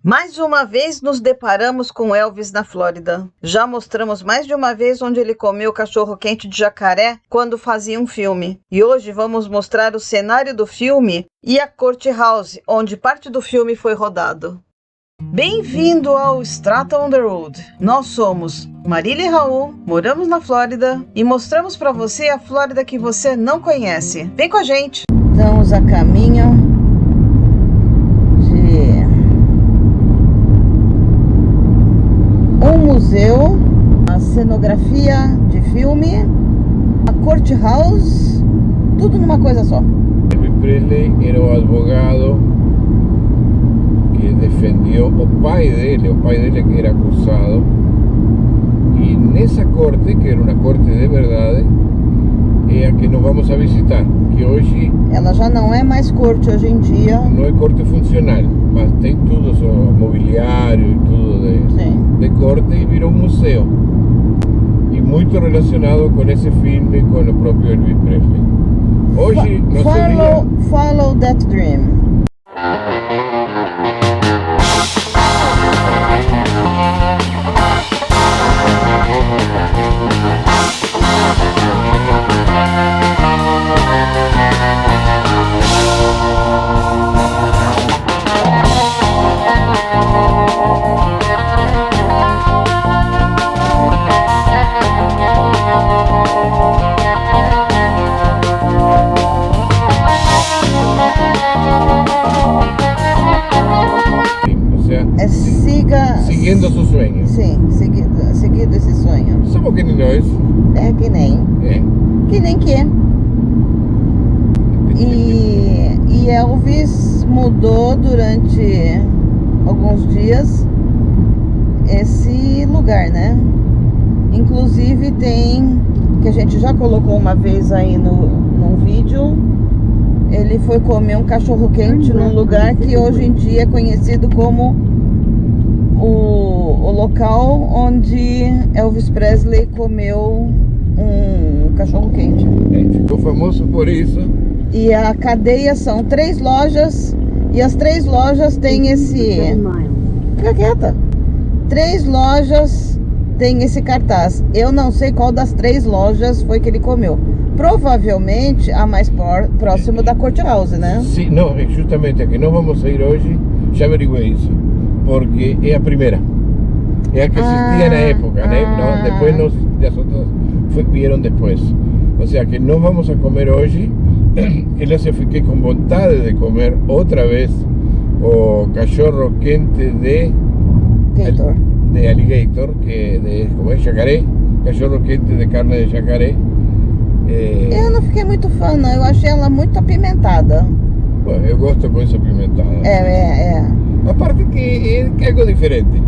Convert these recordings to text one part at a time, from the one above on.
Mais uma vez nos deparamos com Elvis na Flórida. Já mostramos mais de uma vez onde ele comeu cachorro-quente de jacaré quando fazia um filme. E hoje vamos mostrar o cenário do filme e a Courthouse, onde parte do filme foi rodado. Bem-vindo ao Strata on the Road. Nós somos Marília e Raul, moramos na Flórida e mostramos para você a Flórida que você não conhece. Vem com a gente! Estamos a caminho um museu, a cenografia de filme, a Courthouse, tudo numa coisa só. Elvis Presley era o advogado que defendió o pai dele que era acusado, e nessa corte, que era uma corte de verdade, é a que nós vamos a visitar, que hoje... Ela já não é mais corte hoje em dia. Não é corte funcional, mas tem tudo, o mobiliário e tudo de corte, e virou um museu. E muito relacionado com esse filme, com o próprio Elvis Presley. Hoje, Follow that dream. Seguindo seus sonhos. Sim, seguindo esse sonho. Somos que nem nós. É que nem. Que nem que. E Elvis mudou durante alguns dias esse lugar, né? Inclusive tem, que a gente já colocou uma vez aí num vídeo, ele foi comer um cachorro-quente num lugar que hoje em dia é conhecido como o local onde Elvis Presley comeu um cachorro-quente. Ficou famoso por isso. E a cadeia são 3 lojas, e as 3 lojas têm esse... Fica quieta. 3 lojas têm esse cartaz. Eu não sei qual das 3 lojas foi que ele comeu. Provavelmente a mais próxima da Courthouse, né? Sim, não, justamente a que nós vamos a ir hoje, já averiguei isso. Porque é a primeira, é a que existia na época, né? Não, depois as outras vieram depois. Ou seja, que nós vamos a comer hoje, eu fiquei com vontade de comer outra vez o cachorro quente de alligator, que como é jacaré, cachorro quente de carne de jacaré. Eu não fiquei muito fã, não. Eu achei ela muito apimentada. Bom, eu gosto com essa apimentada. A parte que é algo diferente.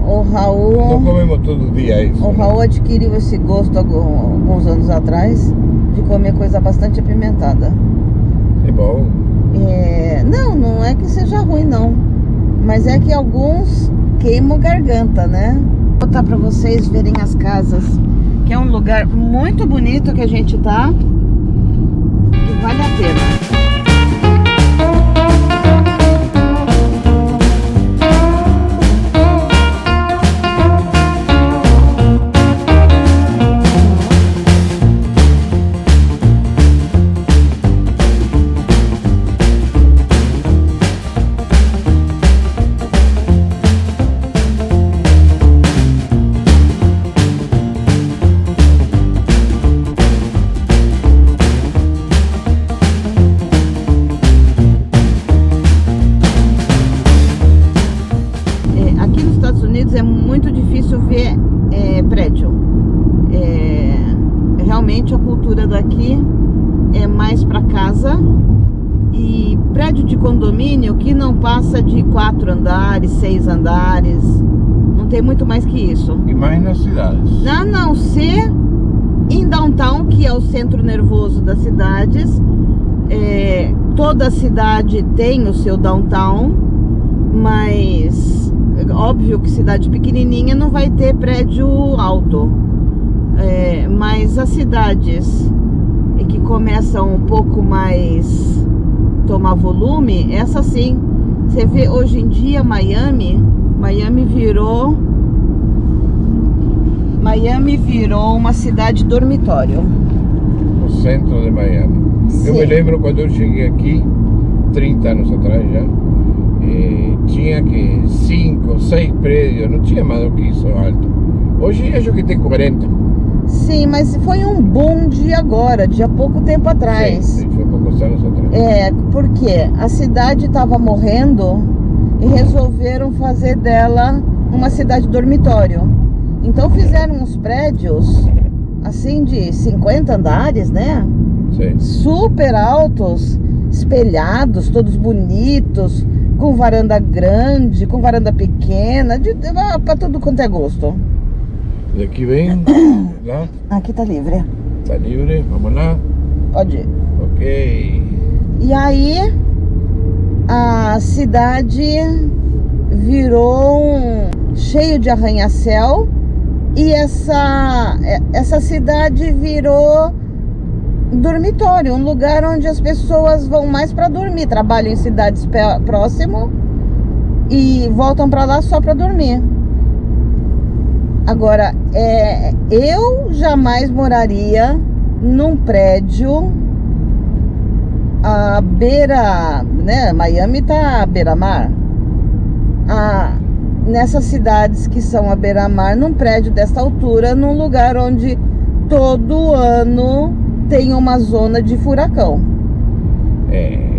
O Raul... Não comemos todo dia isso. O Raul adquiriu esse gosto alguns anos atrás de comer coisa bastante apimentada. É bom? Não é que seja ruim, não. Mas é que alguns queimam garganta, né? Vou botar pra vocês verem as casas, que é um lugar muito bonito que a gente tá, que vale a pena. É muito difícil ver prédio. Realmente a cultura daqui é mais para casa, e prédio de condomínio que não passa de 4 andares, 6 andares, não tem muito mais que isso. E mais nas cidades. A não ser em downtown, que é o centro nervoso das cidades. Toda cidade tem o seu downtown, mas óbvio que cidade pequenininha não vai ter prédio alto, mas as cidades que começam um pouco mais tomar volume, essas sim Você vê hoje em dia Miami virou uma cidade dormitório. O centro de Miami. Sim. Eu me lembro quando eu cheguei aqui, 30 anos atrás já, tinha que 5, 6 prédios, não tinha mais do que isso alto. Hoje acho que tem 40. Sim, mas foi um boom de agora, de há pouco tempo atrás. Sim, foi poucos anos atrás. É, porque a cidade estava morrendo e resolveram fazer dela uma cidade dormitório. Então fizeram uns prédios assim de 50 andares, né? Sim. Super altos, espelhados, todos bonitos, com varanda grande, com varanda pequena, para tudo quanto é gosto. Daqui vem, lá, Aqui tá livre. tá livre, vamos lá. Pode ir. Ok. E aí a cidade virou cheio de arranha-céu e essa cidade virou dormitório, um lugar onde as pessoas vão mais para dormir, trabalham em cidades próximas e voltam para lá só para dormir. Agora, eu jamais moraria num prédio à beira, né? Miami tá à beira-mar. Nessas cidades que são à beira-mar, num prédio desta altura, num lugar onde todo ano tem uma zona de furacão.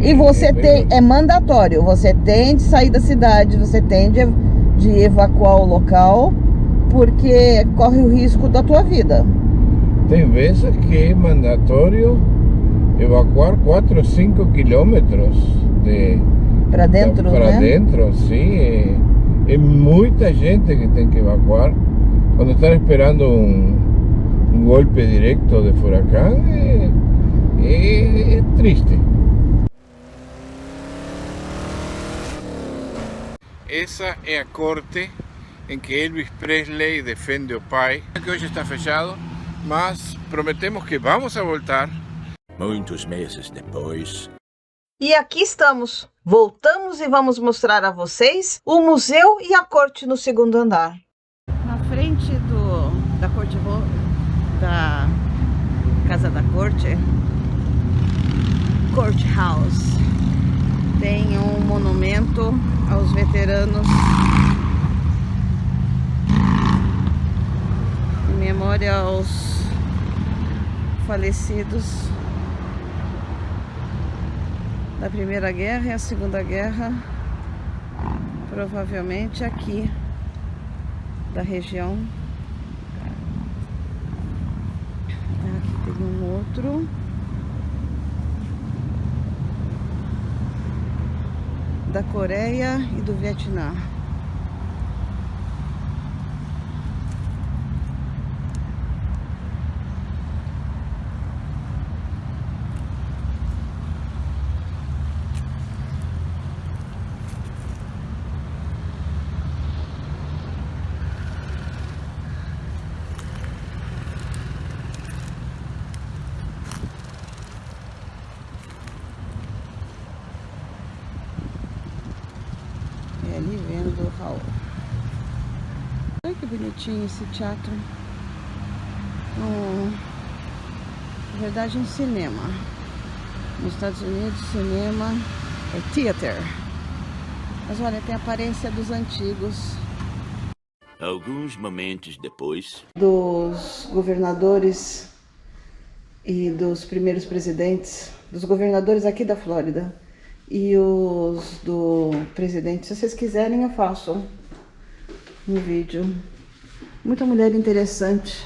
E você é mandatório, você tem de sair da cidade, você tem de evacuar o local, porque corre o risco da tua vida. Tem vezes que é mandatório evacuar 4 ou 5 quilômetros para dentro, para né? dentro, sim. É muita gente que tem que evacuar. Quando estão esperando um golpe direto de furacão, é triste. Essa é a corte em que Elvis Presley defende o pai, que hoje está fechado, mas prometemos que vamos a voltar. Muitos meses depois. E aqui estamos. Voltamos e vamos mostrar a vocês o museu e a corte no segundo andar. Na frente da corte, da casa da corte, Courthouse, tem um monumento aos veteranos em memória aos falecidos da Primeira Guerra e a Segunda Guerra, provavelmente aqui da região. Aqui tem um outro. Da Coreia e do Vietnã. É ali vendo o Raul. Olha que bonitinho esse teatro. Na verdade, um cinema. Nos Estados Unidos, cinema é theater. Mas olha, tem a aparência dos antigos. Alguns momentos depois. Dos governadores e dos primeiros presidentes, dos governadores aqui da Flórida e os do presidente. Se vocês quiserem, eu faço um vídeo. Muita mulher interessante.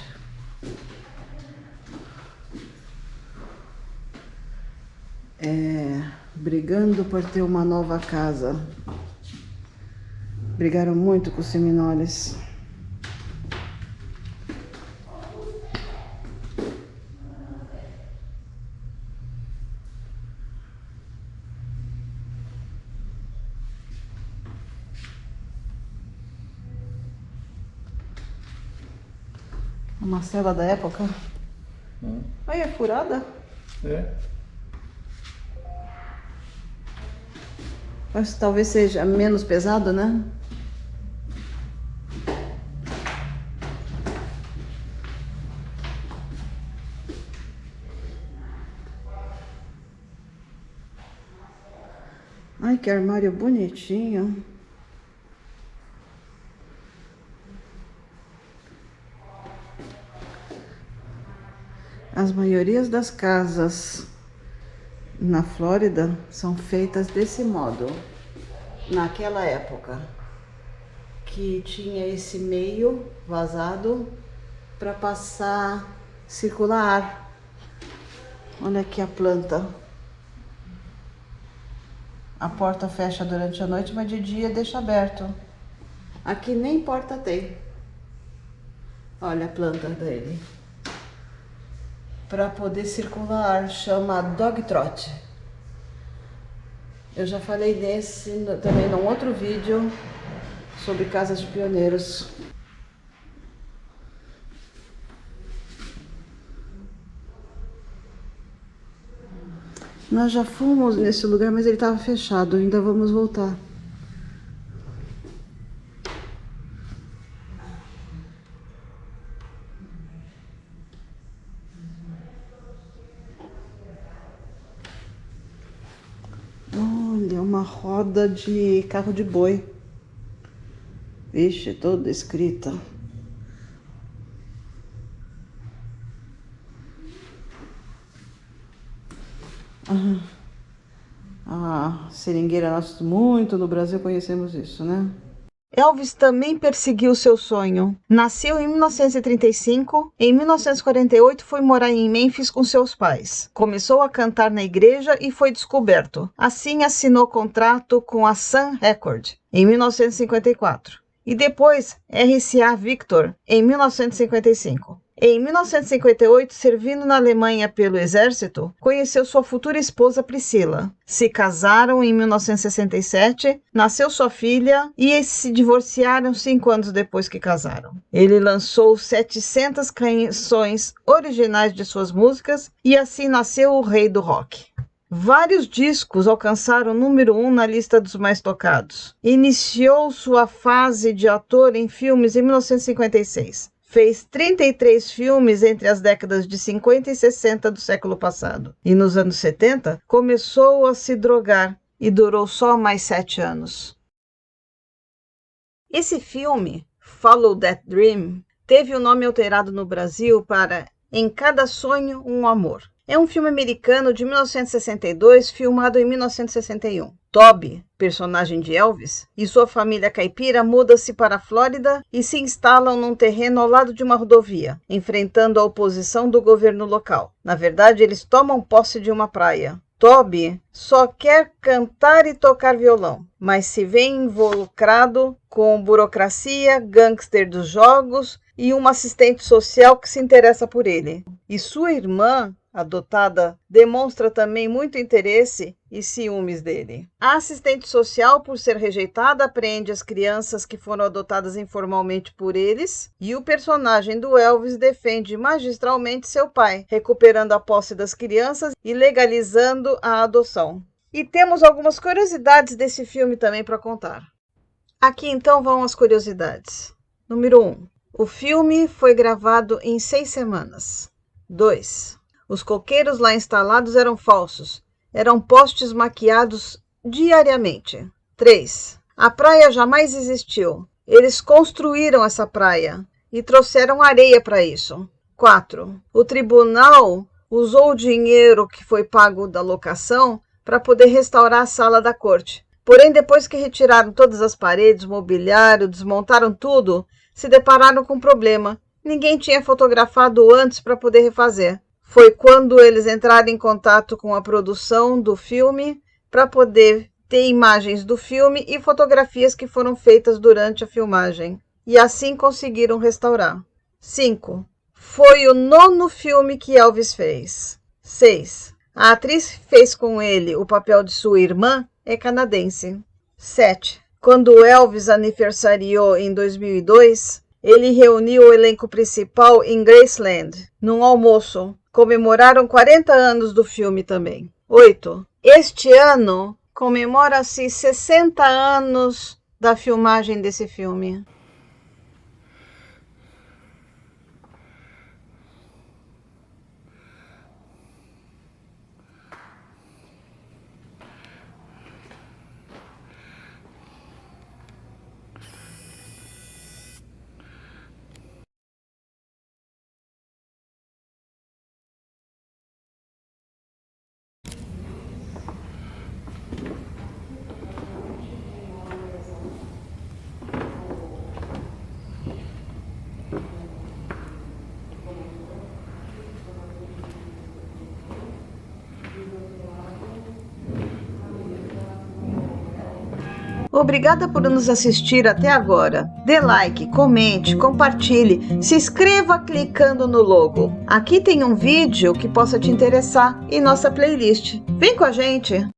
Brigando por ter uma nova casa. Brigaram muito com os Seminoles. Uma cela da época. Aí é furada? É. Acho que talvez seja menos pesado, né? Ai, que armário bonitinho. As maiorias das casas na Flórida são feitas desse modo. Naquela época, que tinha esse meio vazado para passar, circular ar. Olha aqui a planta. A porta fecha durante a noite, mas de dia deixa aberto. Aqui nem porta tem. Olha a planta dele. Para poder circular, chama Dog Trot. Eu já falei desse também num outro vídeo sobre casas de pioneiros. Nós já fomos nesse lugar, mas ele estava fechado. Ainda vamos voltar. Olha, uma roda de carro de boi. Vixe, toda escrita. A seringueira, nós muito no Brasil conhecemos isso, né? Elvis também perseguiu seu sonho. Nasceu em 1935. Em 1948 foi morar em Memphis com seus pais. Começou a cantar na igreja e foi descoberto. Assim assinou contrato com a Sun Record em 1954. E depois RCA Victor em 1955. Em 1958, servindo na Alemanha pelo exército, conheceu sua futura esposa Priscila. Se casaram em 1967, nasceu sua filha e se divorciaram 5 anos depois que casaram. Ele lançou 700 canções originais de suas músicas e assim nasceu o rei do rock. Vários discos alcançaram o número 1 na lista dos mais tocados. Iniciou sua fase de ator em filmes em 1956. Fez 33 filmes entre as décadas de 50 e 60 do século passado. E nos anos 70, começou a se drogar e durou só mais 7 anos. Esse filme, Follow That Dream, teve o nome alterado no Brasil para Em Cada Sonho, um Amor. É um filme americano de 1962, filmado em 1961. Toby, personagem de Elvis, e sua família caipira mudam-se para a Flórida e se instalam num terreno ao lado de uma rodovia, enfrentando a oposição do governo local. Na verdade, eles tomam posse de uma praia. Toby só quer cantar e tocar violão, mas se vê involucrado com burocracia, gangster dos jogos e uma assistente social que se interessa por ele. E sua irmã, adotada, demonstra também muito interesse e ciúmes dele. A assistente social, por ser rejeitada, apreende as crianças que foram adotadas informalmente por eles, e o personagem do Elvis defende magistralmente seu pai, recuperando a posse das crianças e legalizando a adoção. E temos algumas curiosidades desse filme também para contar. Aqui então vão as curiosidades. Número 1. O filme foi gravado em 6 semanas. 2. Os coqueiros lá instalados eram falsos. Eram postes maquiados diariamente. 3. A praia jamais existiu. Eles construíram essa praia e trouxeram areia para isso. 4. O tribunal usou o dinheiro que foi pago da locação para poder restaurar a sala da corte. Porém, depois que retiraram todas as paredes, mobiliário, desmontaram tudo, se depararam com um problema. Ninguém tinha fotografado antes para poder refazer. Foi quando eles entraram em contato com a produção do filme para poder ter imagens do filme e fotografias que foram feitas durante a filmagem. E assim conseguiram restaurar. 5. Foi o 9º filme que Elvis fez. 6. A atriz que fez com ele o papel de sua irmã é canadense. 7. Quando Elvis aniversariou em 2002, ele reuniu o elenco principal em Graceland, num almoço. Comemoraram 40 anos do filme também. 8. Este ano Comemora-se 60 anos da filmagem desse filme. Obrigada por nos assistir até agora. Dê like, comente, compartilhe, se inscreva clicando no logo. Aqui tem um vídeo que possa te interessar em nossa playlist. Vem com a gente!